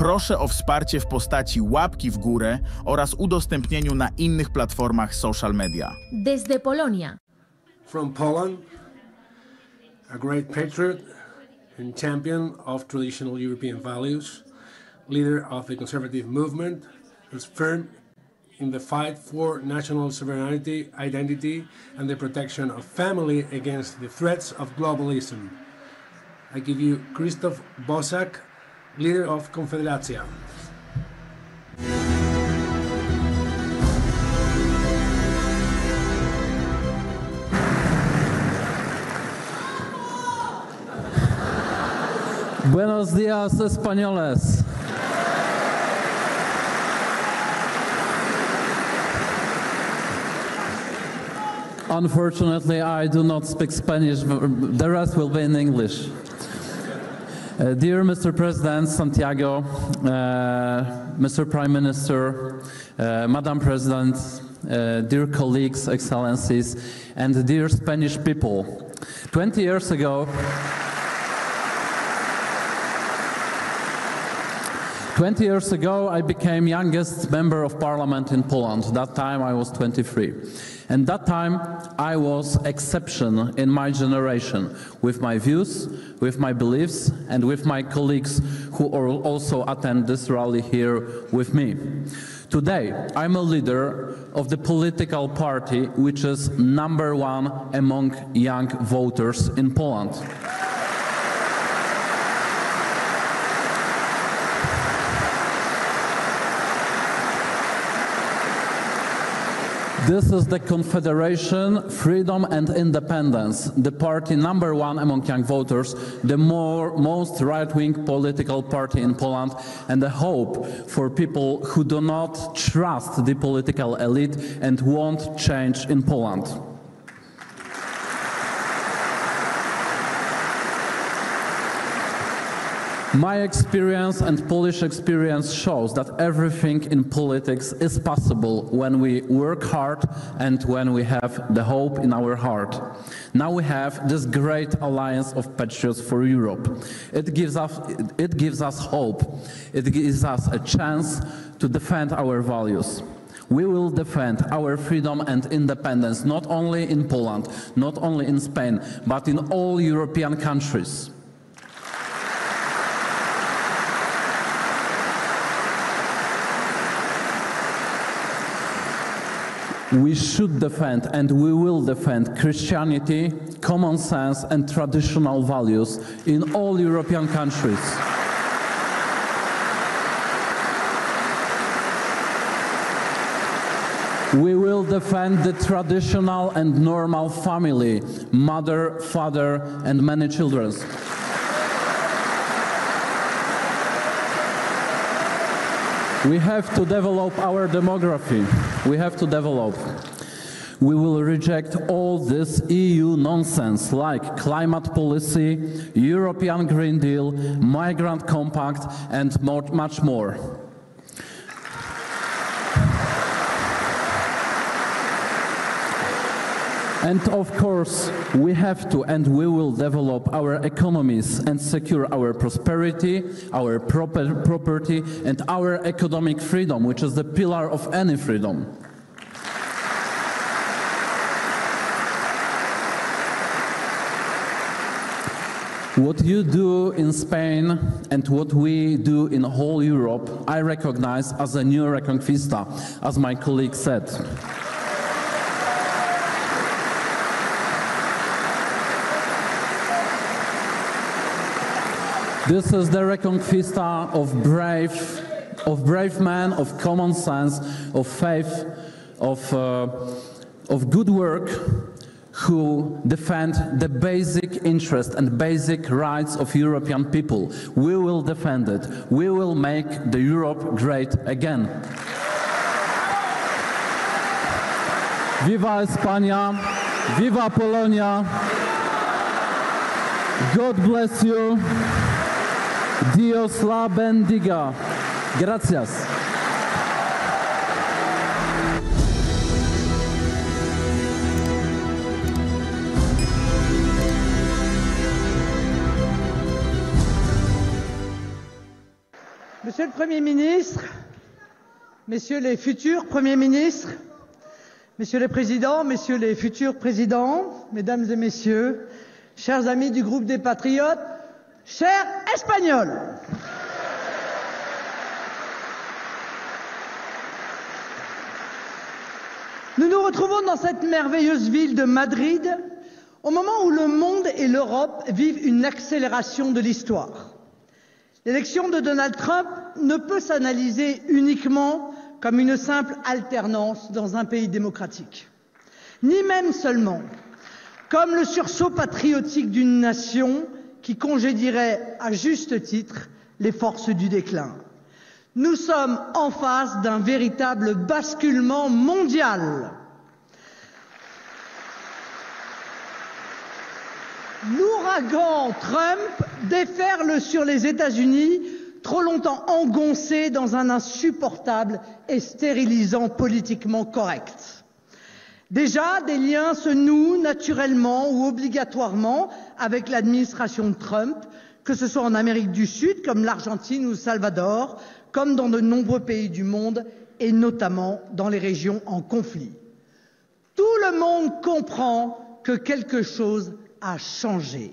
proszę o wsparcie w postaci łapki w górę oraz udostępnieniu na innych platformach social media. Desde Polonia. From Poland, a great patriot and champion of traditional European values, leader of the conservative movement, who's firm in the fight for national sovereignty, identity, and the protection of family against the threats of globalism. I give you Krzysztof Bosak, leader of Konfederacja. Buenos días, españoles. Unfortunately, I do not speak Spanish. The rest will be in English. Dear Mr. President Santiago, Mr. Prime Minister, Madam President, dear colleagues, excellencies, and dear Spanish people, 20 years ago, 20 years ago, I became youngest member of parliament in Poland. That time I was 23. And that time I was exception in my generation, with my views, with my beliefs, and with my colleagues who also attend this rally here with me. Today, I'm a leader of the political party which is #1 among young voters in Poland. This is the Confederation, Freedom and Independence, the party #1 among young voters, the most right-wing political party in Poland, and a hope for people who do not trust the political elite and want change in Poland. My experience and Polish experience shows that everything in politics is possible when we work hard and when we have the hope in our heart. Now we have this great alliance of patriots for Europe. It gives us hope. It gives us a chance to defend our values. We will defend our freedom and independence not only in Poland, not only in Spain, but in all European countries. We should defend and we will defend Christianity, common sense and traditional values in all European countries. We will defend the traditional and normal family, mother, father and many children. We have to develop our demography. We have to develop. We will reject all this EU nonsense like climate policy, European Green Deal, Migrant Compact and much more. And of course, we have to and we will develop our economies and secure our prosperity, our property and our economic freedom, which is the pillar of any freedom. What you do in Spain and what we do in whole Europe, I recognize as a new Reconquista, as my colleague said. This is the Reconquista of brave men, of common sense, of faith, of good work, who defend the basic interest and basic rights of European people. We will defend it. We will make the Europe great again. Viva España! Viva Polonia! God bless you! Dios la bendiga. Gracias. Monsieur le Premier ministre, messieurs les futurs Premiers ministres, messieurs les présidents, messieurs les futurs présidents, mesdames et messieurs, chers amis du groupe des Patriotes, chers Espagnols. Nous nous retrouvons dans cette merveilleuse ville de Madrid au moment où le monde et l'Europe vivent une accélération de l'histoire. L'élection de Donald Trump ne peut s'analyser uniquement comme une simple alternance dans un pays démocratique, ni même seulement comme le sursaut patriotique d'une nation qui congédierait à juste titre les forces du déclin. Nous sommes en face d'un véritable basculement mondial. L'ouragan Trump déferle sur les États-Unis, trop longtemps engoncés dans un insupportable et stérilisant politiquement correct. Déjà, des liens se nouent naturellement ou obligatoirement avec l'administration de Trump, que ce soit en Amérique du Sud, comme l'Argentine ou le Salvador, comme dans de nombreux pays du monde, et notamment dans les régions en conflit. Tout le monde comprend que quelque chose a changé.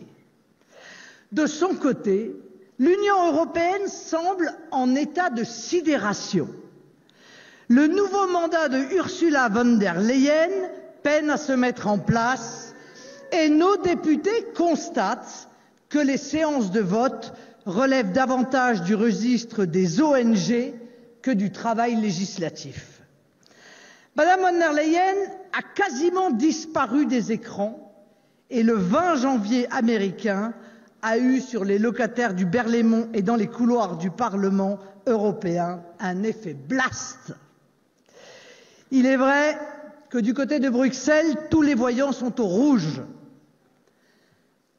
De son côté, l'Union européenne semble en état de sidération. Le nouveau mandat de Ursula von der Leyen peine à se mettre en place et nos députés constatent que les séances de vote relèvent davantage du registre des ONG que du travail législatif. Madame von der Leyen a quasiment disparu des écrans et le 20 janvier américain a eu sur les locataires du Berlaymont et dans les couloirs du Parlement européen un effet blast. Il est vrai que du côté de Bruxelles, tous les voyants sont au rouge.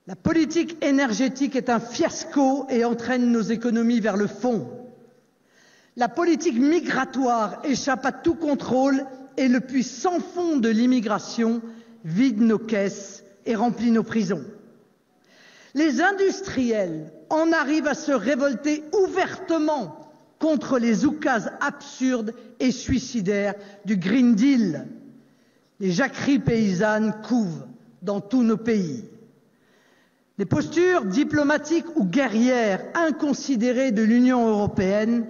La politique énergétique est un fiasco et entraîne nos économies vers le fond. La politique migratoire échappe à tout contrôle et le puits sans fond de l'immigration vide nos caisses et remplit nos prisons. Les industriels en arrivent à se révolter ouvertement contre les oukases absurdes et suicidaires du Green Deal. Les jacqueries paysannes couvent dans tous nos pays. Les postures diplomatiques ou guerrières inconsidérées de l'Union européenne,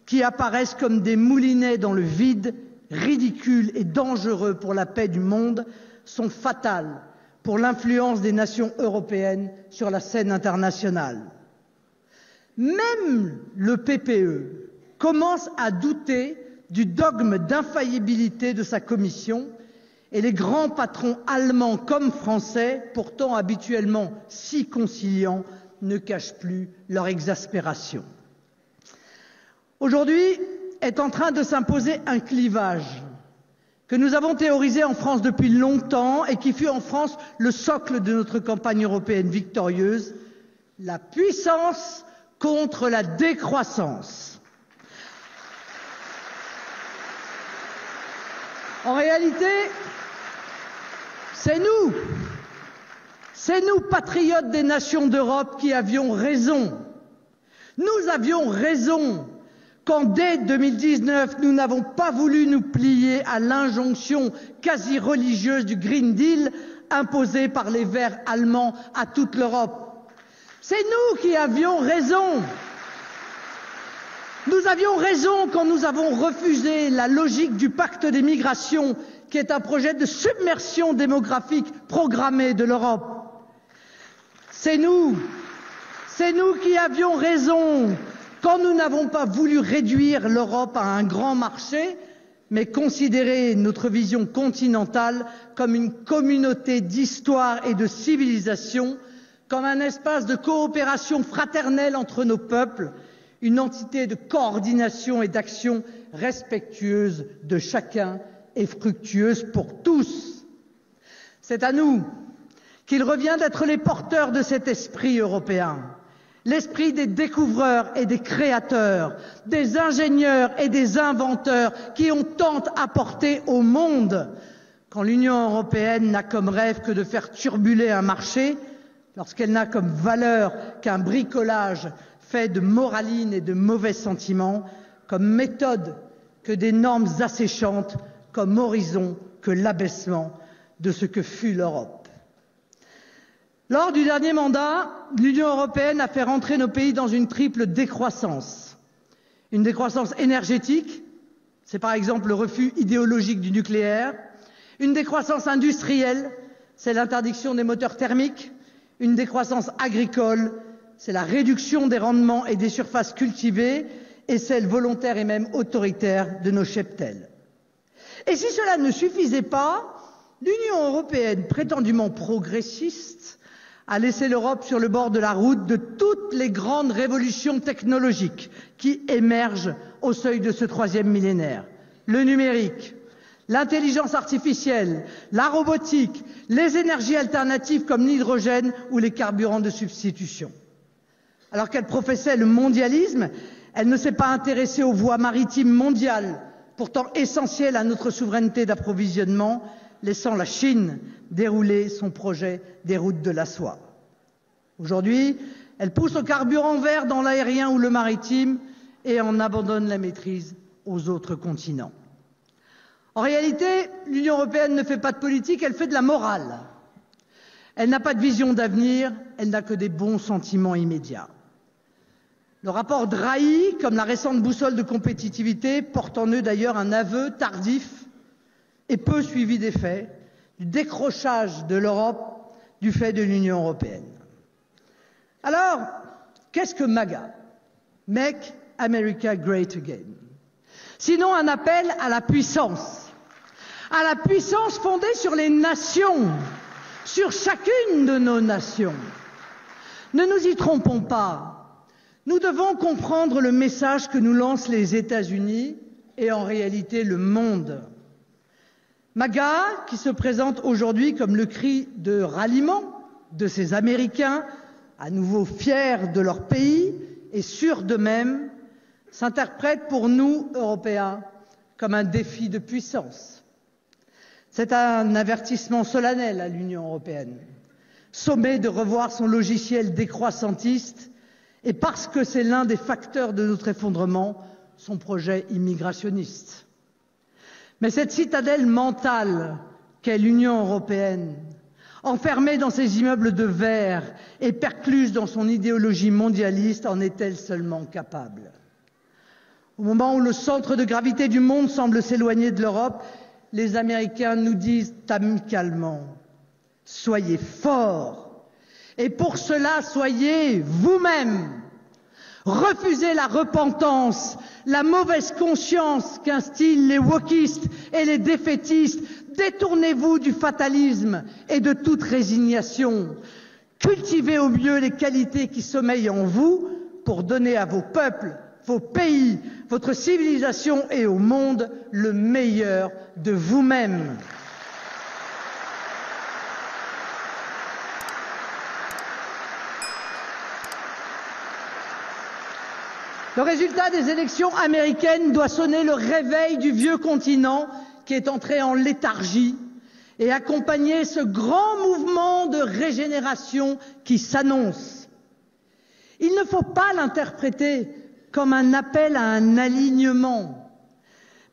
qui apparaissent comme des moulinets dans le vide, ridicules et dangereux pour la paix du monde, sont fatales pour l'influence des nations européennes sur la scène internationale. Même le PPE commence à douter du dogme d'infaillibilité de sa Commission et les grands patrons allemands comme français, pourtant habituellement si conciliants, ne cachent plus leur exaspération. Aujourd'hui est en train de s'imposer un clivage que nous avons théorisé en France depuis longtemps et qui fut en France le socle de notre campagne européenne victorieuse, la puissance contre la décroissance. En réalité, c'est nous, patriotes des nations d'Europe, qui avions raison. Nous avions raison quand, dès 2019, nous n'avons pas voulu nous plier à l'injonction quasi religieuse du Green Deal imposée par les Verts allemands à toute l'Europe. C'est nous qui avions raison. Nous avions raison quand nous avons refusé la logique du pacte des migrations, qui est un projet de submersion démographique programmée de l'Europe. C'est nous qui avions raison quand nous n'avons pas voulu réduire l'Europe à un grand marché, mais considérer notre vision continentale comme une communauté d'histoire et de civilisation, comme un espace de coopération fraternelle entre nos peuples, une entité de coordination et d'action respectueuse de chacun et fructueuse pour tous. C'est à nous qu'il revient d'être les porteurs de cet esprit européen, l'esprit des découvreurs et des créateurs, des ingénieurs et des inventeurs qui ont tant apporté au monde, quand l'Union européenne n'a comme rêve que de faire turbuler un marché, lorsqu'elle n'a comme valeur qu'un bricolage fait de moraline et de mauvais sentiments, comme méthode que des normes asséchantes, comme horizon que l'abaissement de ce que fut l'Europe. Lors du dernier mandat, l'Union européenne a fait rentrer nos pays dans une triple décroissance. Une décroissance énergétique, c'est par exemple le refus idéologique du nucléaire. Une décroissance industrielle, c'est l'interdiction des moteurs thermiques. Une décroissance agricole, c'est la réduction des rendements et des surfaces cultivées, et celle volontaire et même autoritaire de nos cheptels. Et si cela ne suffisait pas, l'Union européenne, prétendument progressiste, a laissé l'Europe sur le bord de la route de toutes les grandes révolutions technologiques qui émergent au seuil de ce troisième millénaire. Le numérique, l'intelligence artificielle, la robotique, les énergies alternatives comme l'hydrogène ou les carburants de substitution. Alors qu'elle professait le mondialisme, elle ne s'est pas intéressée aux voies maritimes mondiales, pourtant essentielles à notre souveraineté d'approvisionnement, laissant la Chine dérouler son projet des routes de la soie. Aujourd'hui, elle pousse au carburant vert dans l'aérien ou le maritime et en abandonne la maîtrise aux autres continents. En réalité, l'Union européenne ne fait pas de politique, elle fait de la morale. Elle n'a pas de vision d'avenir, elle n'a que des bons sentiments immédiats. Le rapport Draghi, comme la récente boussole de compétitivité, porte en eux d'ailleurs un aveu tardif et peu suivi des faits, du décrochage de l'Europe du fait de l'Union européenne. Alors, qu'est-ce que MAGA? Make America Great Again. Sinon un appel à la puissance fondée sur les nations, sur chacune de nos nations. Ne nous y trompons pas. Nous devons comprendre le message que nous lancent les États-Unis et en réalité le monde. MAGA, qui se présente aujourd'hui comme le cri de ralliement de ces Américains, à nouveau fiers de leur pays et sûrs d'eux-mêmes, s'interprète pour nous, Européens, comme un défi de puissance. C'est un avertissement solennel à l'Union européenne, sommée de revoir son logiciel décroissantiste et parce que c'est l'un des facteurs de notre effondrement, son projet immigrationniste. Mais cette citadelle mentale qu'est l'Union européenne, enfermée dans ses immeubles de verre et percluse dans son idéologie mondialiste, en est-elle seulement capable? Au moment où le centre de gravité du monde semble s'éloigner de l'Europe, les Américains nous disent amicalement « Soyez forts !» Et pour cela, soyez vous-même. Refusez la repentance, la mauvaise conscience qu'instillent les wokistes et les défaitistes. Détournez-vous du fatalisme et de toute résignation. Cultivez au mieux les qualités qui sommeillent en vous pour donner à vos peuples, vos pays, votre civilisation et au monde le meilleur de vous-même. Le résultat des élections américaines doit sonner le réveil du vieux continent qui est entré en léthargie et accompagner ce grand mouvement de régénération qui s'annonce. Il ne faut pas l'interpréter comme un appel à un alignement,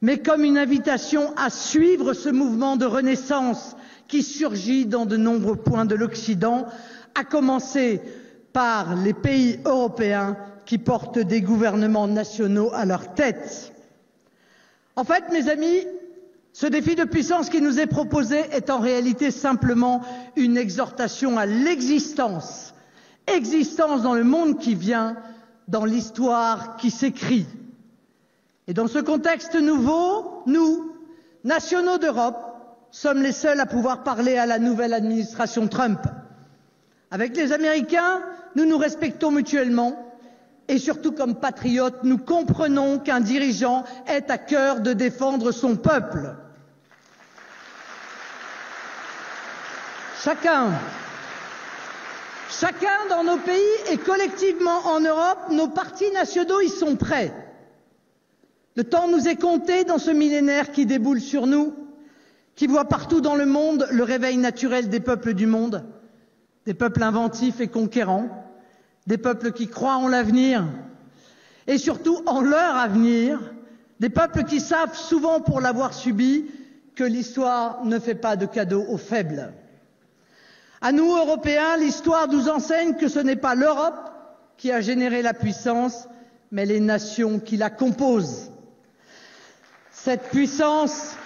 mais comme une invitation à suivre ce mouvement de renaissance qui surgit dans de nombreux points de l'Occident, à commencer par les pays européens qui portent des gouvernements nationaux à leur tête. En fait, mes amis, ce défi de puissance qui nous est proposé est en réalité simplement une exhortation à l'existence. Existence dans le monde qui vient, dans l'histoire qui s'écrit. Et dans ce contexte nouveau, nous, nationaux d'Europe, sommes les seuls à pouvoir parler à la nouvelle administration Trump. Avec les Américains, nous nous respectons mutuellement. Et surtout, comme patriotes, nous comprenons qu'un dirigeant ait à cœur de défendre son peuple. Chacun dans nos pays et collectivement en Europe, nos partis nationaux y sont prêts. Le temps nous est compté dans ce millénaire qui déboule sur nous, qui voit partout dans le monde le réveil naturel des peuples du monde, des peuples inventifs et conquérants, des peuples qui croient en l'avenir et surtout en leur avenir, des peuples qui savent, souvent pour l'avoir subi, que l'histoire ne fait pas de cadeaux aux faibles. À nous, Européens, l'histoire nous enseigne que ce n'est pas l'Europe qui a généré la puissance, mais les nations qui la composent. Cette puissance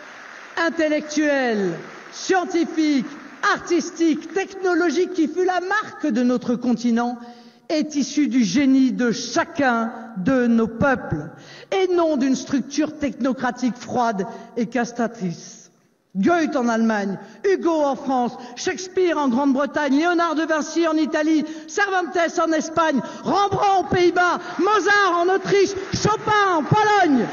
intellectuelle, scientifique, artistique, technologique qui fut la marque de notre continent est issue du génie de chacun de nos peuples et non d'une structure technocratique froide et castratrice. Goethe en Allemagne, Hugo en France, Shakespeare en Grande-Bretagne, Léonard de Vinci en Italie, Cervantes en Espagne, Rembrandt aux Pays-Bas, Mozart en Autriche, Chopin en Pologne.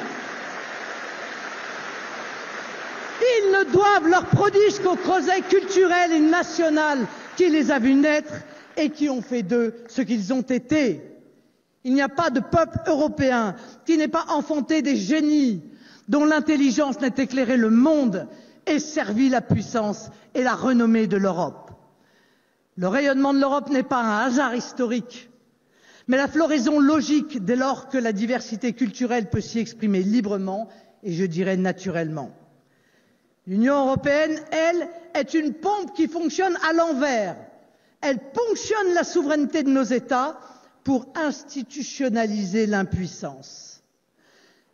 Ils ne doivent leur prodige qu'au creuset culturel et national qui les a vus naître et qui ont fait d'eux ce qu'ils ont été. Il n'y a pas de peuple européen qui n'ait pas enfanté des génies dont l'intelligence n'ait éclairé le monde et servi la puissance et la renommée de l'Europe. Le rayonnement de l'Europe n'est pas un hasard historique, mais la floraison logique dès lors que la diversité culturelle peut s'y exprimer librement et je dirais naturellement. L'Union européenne, elle, est une pompe qui fonctionne à l'envers. Elle ponctionne la souveraineté de nos États pour institutionnaliser l'impuissance.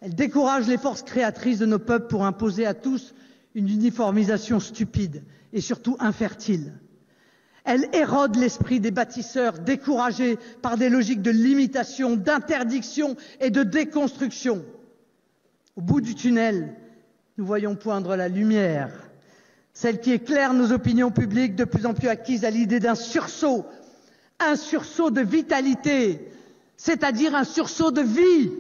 Elle décourage les forces créatrices de nos peuples pour imposer à tous une uniformisation stupide et surtout infertile. Elle érode l'esprit des bâtisseurs découragés par des logiques de limitation, d'interdiction et de déconstruction. Au bout du tunnel, nous voyons poindre la lumière, celle qui éclaire nos opinions publiques de plus en plus acquises à l'idée d'un sursaut, un sursaut de vitalité, c'est-à-dire un sursaut de vie.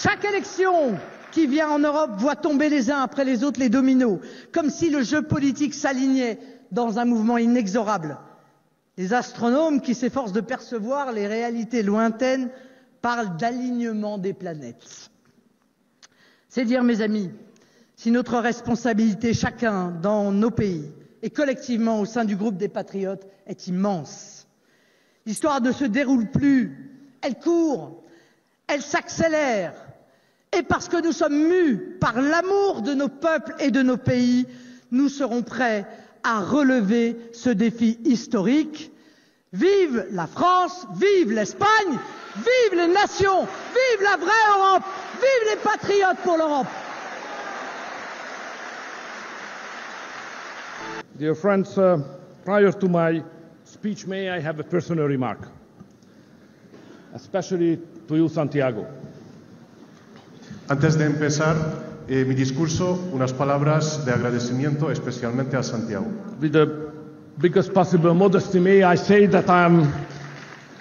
Chaque élection qui vient en Europe voit tomber les uns après les autres les dominos, comme si le jeu politique s'alignait dans un mouvement inexorable. Les astronomes qui s'efforcent de percevoir les réalités lointaines parlent d'alignement des planètes. C'est dire, mes amis, si notre responsabilité, chacun dans nos pays et collectivement au sein du groupe des patriotes, est immense. L'histoire ne se déroule plus, elle court, elle s'accélère. Et parce que nous sommes mus par l'amour de nos peuples et de nos pays, nous serons prêts à relever ce défi historique. Vive la France, vive l'Espagne, vive les nations, vive la vraie Europe, vive les patriotes pour l'Europe. Dear friends, prior to my speech, may I have a personal remark, especially to you, Santiago. Antes de empezar mi discurso, unas palabras de agradecimiento especialmente a Santiago. With the biggest possible modesty, may I say that I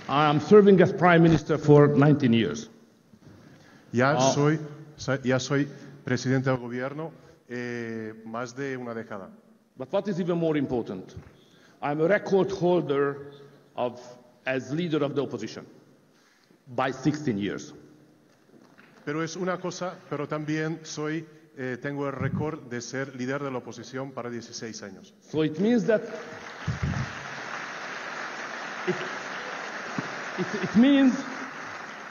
am serving as Prime Minister for 19 years. Ya soy presidente del gobierno más de una década. But what is even more important, I am a record holder as leader of the opposition by 16 years. Pero es una cosa, pero también tengo el récord de ser líder de la oposición para 16 años. So it means that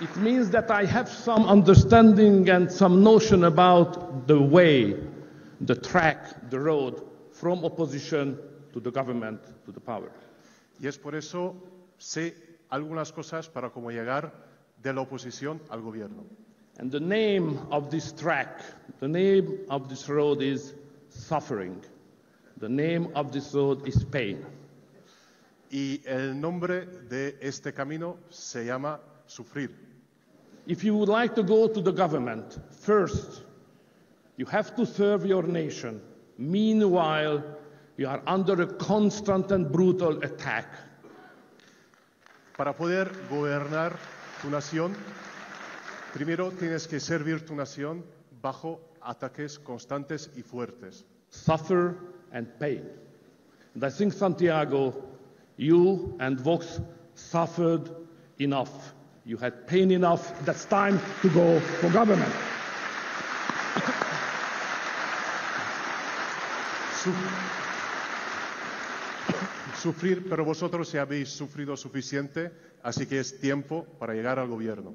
it means that I have some understanding and some notion about the way, the track, the road from opposition to the government to the power. Y es por eso sé algunas cosas para cómo llegar de la oposición al gobierno. And the name of this track, the name of this road is suffering. The name of this road is pain. Y el nombre de este camino se llama sufrir. If you would like to go to the government, first, you have to serve your nation. Meanwhile, you are under a constant and brutal attack. Para poder gobernar tu nación, primero tienes que servir tu nación bajo ataques constantes y fuertes. Suffer and pain. And I think, Santiago, you and Vox suffered enough. You had pain enough. That's time to go for government. sufrir, pero vosotros ya habéis sufrido suficiente, así que es tiempo para llegar al gobierno.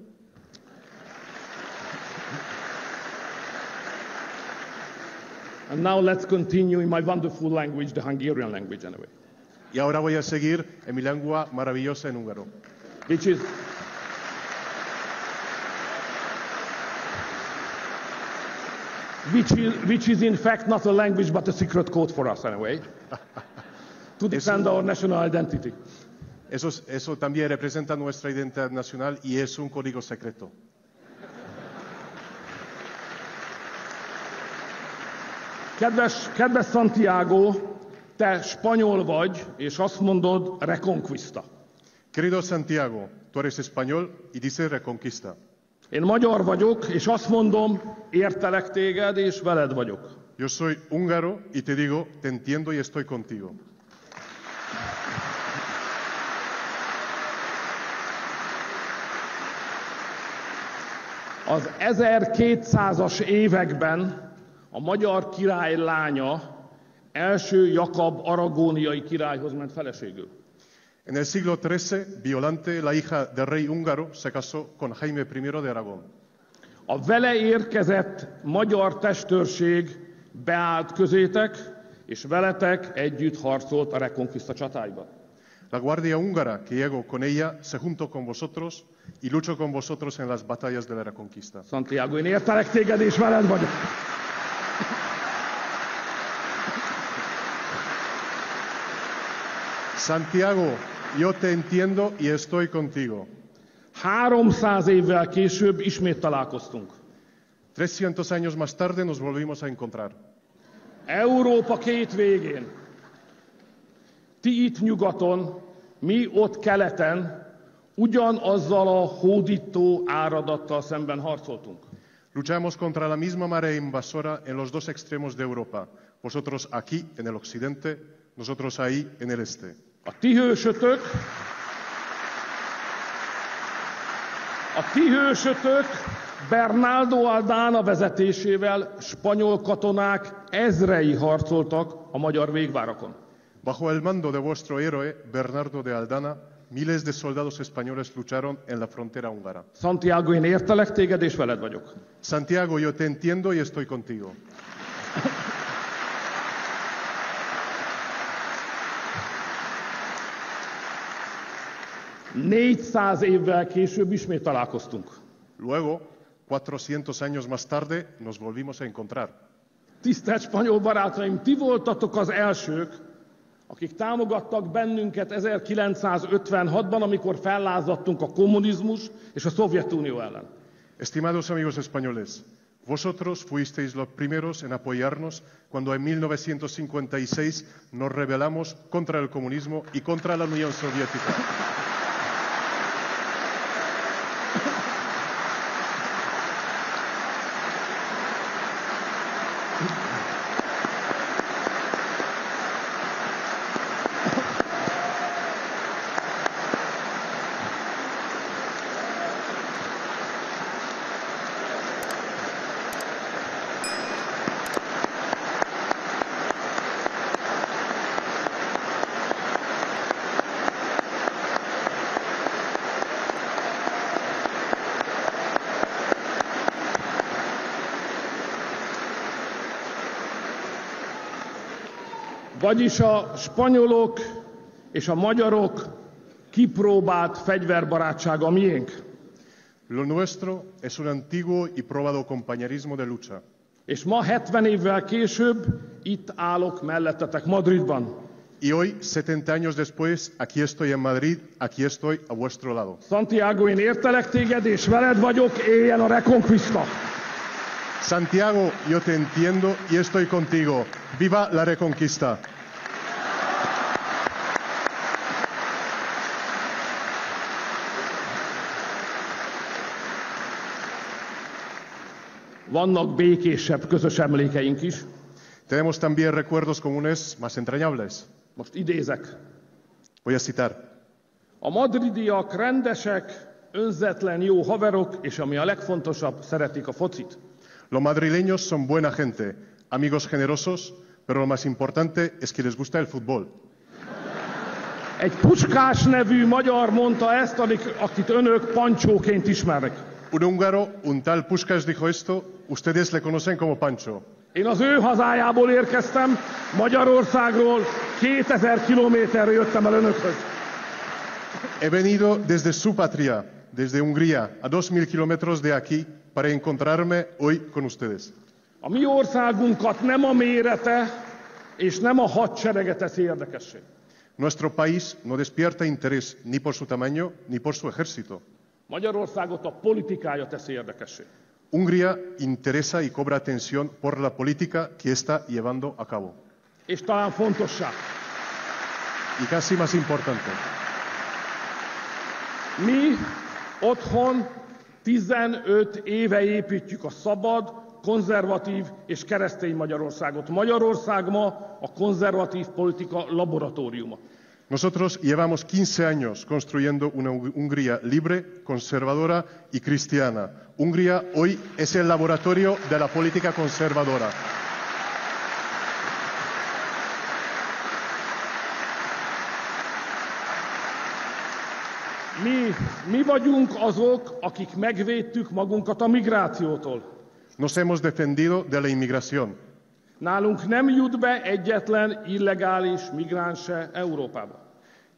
And now let's continue in my wonderful language, the Hungarian language anyway. Y ahora voy a seguir en mi lengua maravillosa en húngaro. Which is in fact not a language but a secret code for us anyway, to defend our national identity. Eso también representa nuestra identidad nacional y es un código secreto. Kedves Santiago, te spanyol vagy, és azt mondod Reconquista. Querido Santiago, tú eres español y dices Reconquista. Én magyar vagyok, és azt mondom, értelek téged, és veled vagyok. Yo soy húngaro y te digo, te entiendo y estoy contigo. Az 1200-as években a magyar király lánya első Jakab aragóniai királyhoz ment feleségül. En el siglo XIII, Violante, la hija del rey húngaro, se casó con Jaime I de Aragón. A vele érkezett magyar testőrség beállt közétek, és veletek együtt harcolt a Reconquista csatáiban. La guardia húngara que llegó con ella se juntó con vosotros y luchó con vosotros en las batallas de la Reconquista. Santiago, én értelek téged, és veled vagyok. Santiago, yo te entiendo y estoy contigo. 300 évvel később ismét találkoztunk. 300 años más tarde nos volvimos a encontrar. Európa két végén. Ti itt nyugaton, mi ott keleten ugyanazzal a hódító áradattal szemben harcoltunk. Luchamos contra la misma marea invasora en los dos extremos de Europa. Vosotros aquí en el occidente, nosotros ahí en el este. A ti hősötök Bernardo Aldana vezetésével spanyol katonák ezrei harcoltak a magyar végvárakon. Bajo el mando de vuestro héroe, Bernardo de Aldana, miles de soldados españoles lucharon en la frontera húngara. Santiago, én értelek téged, és veled vagyok. Santiago, yo te entiendo y estoy contigo. ...400 évvel később ismét találkoztunk. Luego, 400 años más tarde, nos volvimos a encontrar. Tisztelt spanyol barátaim, ti voltatok az elsők, akik támogattak bennünket 1956-ban, amikor fellázadtunk a kommunizmus és a Szovjetunió ellen. Estimados amigos españoles, vosotros fuisteis los primeros en apoyarnos cuando en 1956 nos rebelamos contra el comunismo y contra la Unión Soviética. Vagyis a spanyolok és a magyarok kipróbált fegyverbarátsága miénk. Lo nuestro es un antiguo y probado compañerismo de lucha. És ma 70 évvel később itt állok mellettetek Madridban. Y hoy, 70 años después, aquí estoy en Madrid, aquí estoy a vuestro lado. Santiago, én értelek téged, és veled vagyok, éljen a Reconquista! Santiago, yo te entiendo y estoy contigo. ¡Viva la Reconquista! Vannak békésebb közös emlékeink is. Tenemos también recuerdos comunes más entrañables. Most idézek. Voy a citar. A madridiak rendesek, önzetlen jó haverok, és ami a legfontosabb, szeretik a focit. Los madrileños son buena gente, amigos generosos, pero lo más importante es que les gusta el fútbol. Egy Puskás nevű magyar mondta ezt, akit önök Pancsóként ismernek. Un húngaro, un tal Puskás dijo esto, ustedes le conocen como Pancho. Én az ő hazájából érkeztem, Magyarországról 2000 kilométerre jöttem el önökhöz. He venido desde su patria, desde Hungría, a 2000 kilómetros de aquí, para encontrarme hoy con ustedes. A mi országunkat nem a mérete és nem a hadserege teszi érdekessé. Nuestro país no despierta interés ni por su tamaño ni por su ejército. Magyarországot a politikája teszi érdekessé. Hungría interesa y cobra atención por la política que está llevando a cabo. És talán fontossá. Y casi más importante. Mi otthon 15 éve építjük a szabad, konzervatív és keresztény Magyarországot. Magyarország ma a konzervatív politika laboratóriuma. Nosotros llevamos 15 años construyendo una Hungría libre, conservadora y cristiana. Hungría hoy es el laboratorio de la política conservadora. Mi vagyunk azok, akik megvédtük magunkat a migrációtól. Nos hemos defendido de la inmigración. Nálunk nem jut be egyetlen illegális migráns se Európába.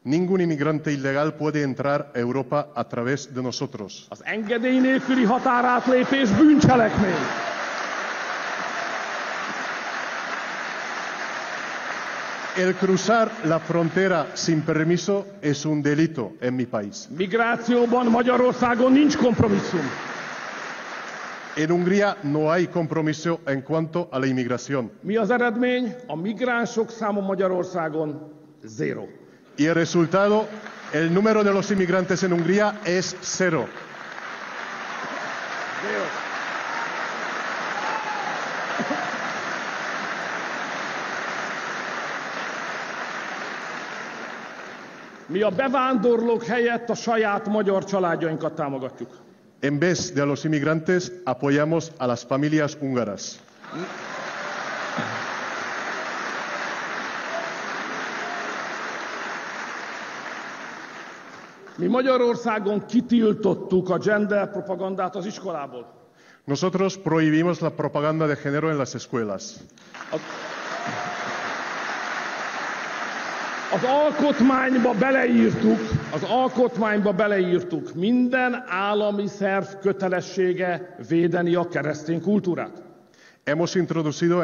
Ningún inmigrante ilegal puede entrar a Europa a través de nosotros. Az engedély nélküli határátlépés bűncselekmény. El cruzar la frontera sin permiso es un delito en mi país. Migrációban Magyarországon nincs kompromisszum. En Hungría no hay compromiso en cuanto a la inmigración. Mi az eredmény? A migránsok száma Magyarországon 0. Y el resultado, el número de los inmigrantes en Hungría es 0. Mi a bevándorlók helyett a saját magyar családjainkat támogatjuk. En vez de a los inmigrantes, apoyamos a las familias húngaras. Mi Magyarországon kitiltottuk a gender propagandát az iskolából. Nosotros prohibimos la propaganda de género en las escuelas. Az alkotmányba beleírtuk, minden állami szerv kötelessége védeni a keresztény kultúrát. Hemos introducido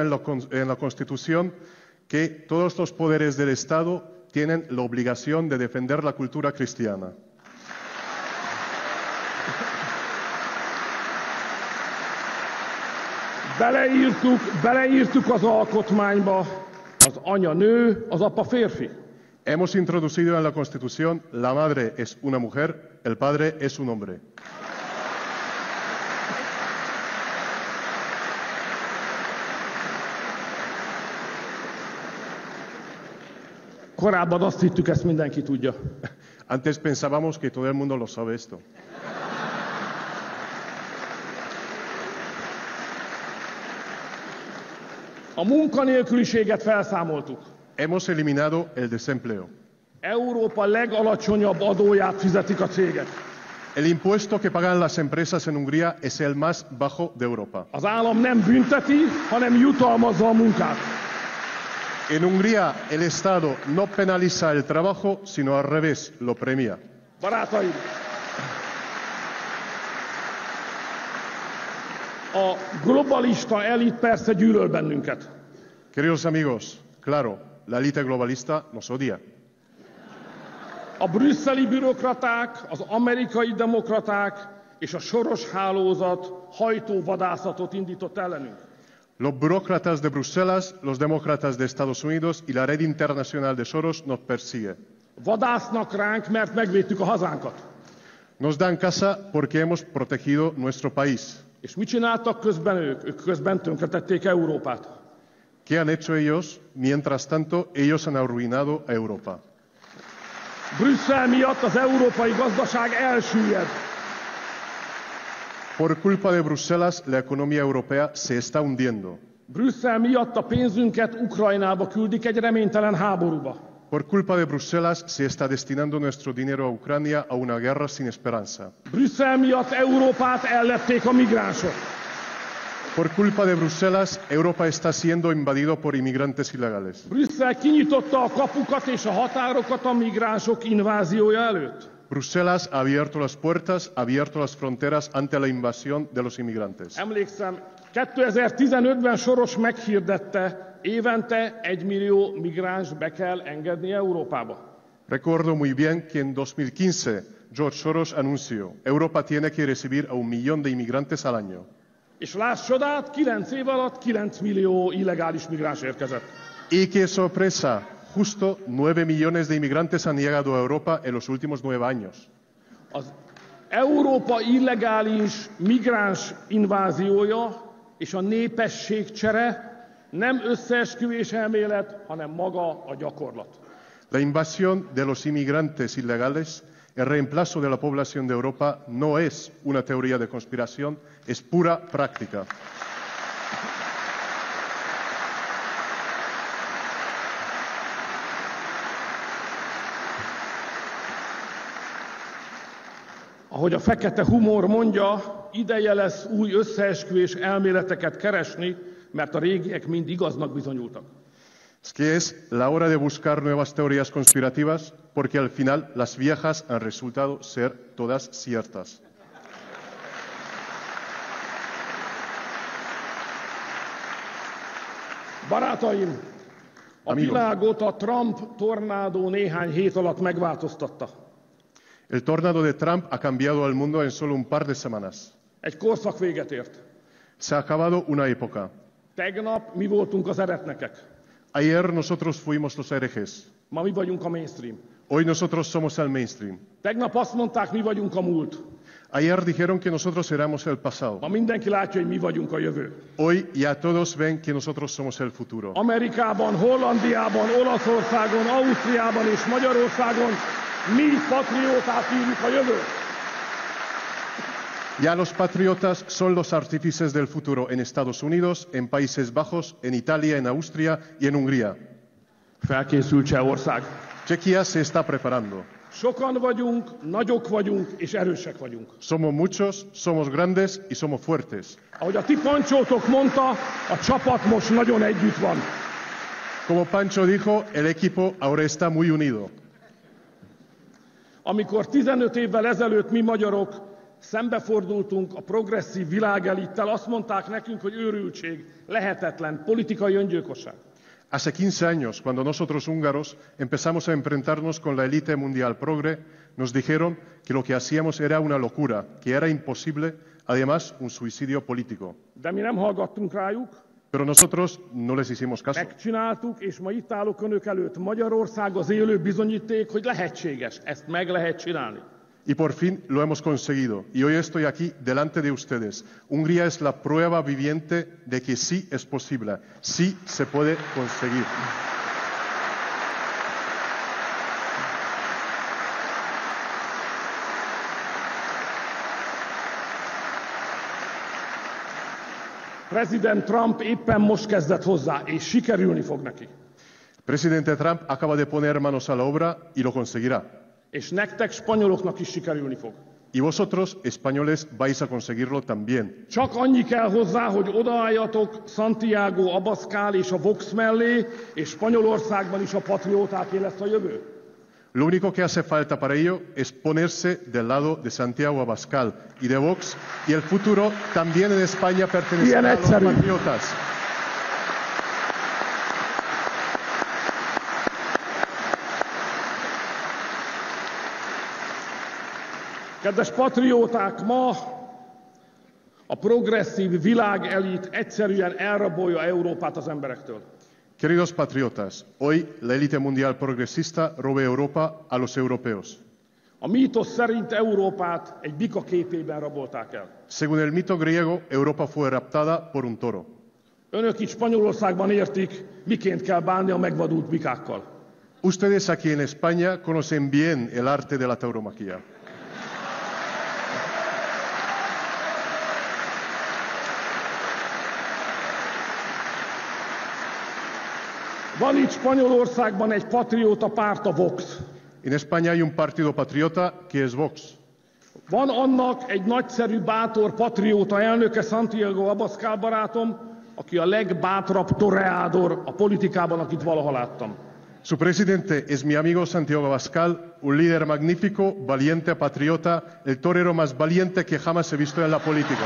en la Constitución que todos los poderes del Estado tienen la obligación de defender la cultura cristiana. Beleírtuk az alkotmányba, az anya nő, az apa férfi. Hemos introducido en la Constitución la madre es una mujer, el padre es un hombre. Korábban azt hittük, ezt mindenki tudja. Antes pensábamos que todo el mundo lo sabe esto. A munkanélküliséget felszámoltuk. Hemos eliminado el desempleo. Európa legalacsonyabb adóját fizetik a cégek. El impuesto que pagan las empresas en Hungría es el más bajo de Europa. Az állam nem bünteti, hanem jutalmazza a munkát. En Hungría el Estado no penaliza el trabajo, sino al revés, lo premia. Barátaim! A globalista elit persze gyűlöl bennünket. Queridos amigos, claro, la élite globalista nos odia. A brüsszeli bürokraták, az amerikai demokraták és a soros hálózat hajtóvadászatot indított ellenünk. Los burócratas de Bruselas, los demócratas de Estados Unidos y la red internacional de Soros nos persigue. Vadásznak ránk, mert megvédtük a hazánkat. Nos dan caza porque hemos protegido nuestro país. És mit csináltak közben ők? Ők közben tönkretették Európát. ¿Qué han hecho ellos? Mientras tanto, ellos han arruinado a Europa. Brüsszel miatt az európai gazdaság elsüllyed. Por culpa de Bruselas, la economía europea se está hundiendo. Brüsszel miatt a pénzünket Ukrajnába küldik egy reménytelen háborúba. Por culpa de Bruselas se está destinando nuestro dinero a Ucrania a una guerra sin esperanza. Brüsszel miatt Európát ellepték a migránsok. Por culpa de Bruselas, Europa está siendo invadido por inmigrantes ilegales. Brüsszel kinyitotta a kapukat és a határokat a migránsok inváziója előtt. Bruselas ha abierto las puertas, ha abierto las fronteras ante la invasión de los inmigrantes. Emlékszem, 2015-ben Soros meghirdette, évente 1 millió migráns be kell engedni Európába. Recuerdo muy bien que en 2015 George Soros anunció: Europa tiene que recibir a 1 millón de inmigrantes al año. És láss csodát, 9 év alatt 9 millió illegális migráns érkezett. Y qué sorpresa, justo 9 millones de inmigrantes han llegado a Europa en los últimos 9 años. Az Európa illegális migráns inváziója és a népességcsere nem összeesküvés elmélet, hanem maga a gyakorlat. La invasión de los inmigrantes ilegales, el reemplazo de la población de Europa, no es una teoría de conspiración, es pura práctica. Ahogy a fekete humor mondja, ideje lesz új összeesküvés elméleteket keresni, mert a régiek mind igaznak bizonyultak. Es que es la hora de buscar nuevas teorías conspirativas, porque al final las viejas han resultado ser todas ciertas. Barátaim, a Amigos. világot a Trump tornádó néhány hét alatt megváltoztatta. El tornado de Trump ha cambiado al mundo en solo un par de semanas. Egy korszak véget ért. Se ha acabado una época. Tegnap mi voltunk az eretnekek. Ayer nosotros fuimos los herejes. Ma mi vagyunk a mainstream. Hoy nosotros somos el mainstream. Tegnap azt mondták, mi vagyunk a múlt. Ayer dijeron que nosotros éramos el pasado. Ma mindenki látja, hogy mi vagyunk a jövő. Hoy ya todos ven que nosotros somos el futuro. Amerikában, Hollandiában, Olaszországon, Ausztriában és Magyarországon mi patrióták írjuk a jövőt. Ya los patriotas son los artífices del futuro en Estados Unidos, en Países Bajos, en Italia, en Austria y en Hungría. Felkészült Csehország. Chequia se está preparando. Sokan vagyunk, nagyok vagyunk és erősek vagyunk. Somos muchos, somos grandes y somos fuertes. Ahogy a ti Pancsótok mondta, a csapat most nagyon együtt van. Como Pancho dijo, el equipo ahora está muy unido. Amikor 15 évvel ezelőtt mi magyarok szembefordultunk a progresszív világelittel, azt mondták nekünk, hogy őrültség, lehetetlen, politikai öngyilkosság. Hace 15 años, cuando nosotros húngaros empezamos a enfrentarnos con la élite mundial progre, nos dijeron que lo que hacíamos era una locura, que era imposible, además un suicidio político. De mi nem hallgattunk rájuk. Pero nosotros no les hicimos caso. Megcsináltuk, és ma itt állok önök előtt. Magyarország az élő bizonyíték, hogy lehetséges. Ezt meg lehet csinálni. Y por fin lo hemos conseguido. Y hoy estoy aquí delante de ustedes. Hungría es la prueba viviente de que sí es posible, sí se puede conseguir. President Trump éppen most kezdett hozzá, és sikerülni fog neki. Presidente Trump acaba de poner manos a la obra y lo conseguirá. És nektek, spanyoloknak is sikerülni fog. Y vosotros, españoles, vais a conseguirlo también. Csak annyi kell hozzá, hogy odaálljatok Santiago Abascal és a Vox mellé, és Spanyolországban is a patriótáké lesz a jövő. Lo único que hace falta para ello es ponerse del lado de Santiago Abascal y de Vox, y el futuro también en España pertenecerá a los patriotas. Kedves patrióták, ma a progresszív világelit egyszerűen elrabolja Európát az emberektől. Queridos patriotas, hoy la élite mundial progresista roba Europa a los europeos. A mítosz szerint Európát egy bika képében rabolták el. Según el mito griego, Europa fue raptada por un toro. Önök itt Spanyolországban értik, miként kell bánni a megvadult bikákkal. Ustedes aquí en España conocen bien el arte de la tauromaquia. Van itt Spanyolországban egy patrióta párt, a Vox. En España hay un partido patriota que es Vox. Van annak egy nagyszerű, bátor patrióta elnöke, Santiago Abascal barátom, aki a legbátrabb toreador a politikában, akit valaha láttam. Su presidente es mi amigo Santiago Abascal, un líder magnífico, valiente, patriota, el torero más valiente que jamás he visto en la política.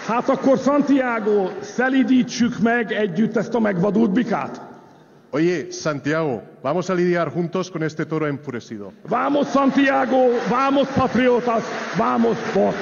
Hát akkor, Santiago, szelídítsük meg együtt ezt a megvadult bikát. Oye, Santiago, vamos a lidiar juntos con este toro enfurecido. Vamos, Santiago, vamos, patriotas, vamos, Vox.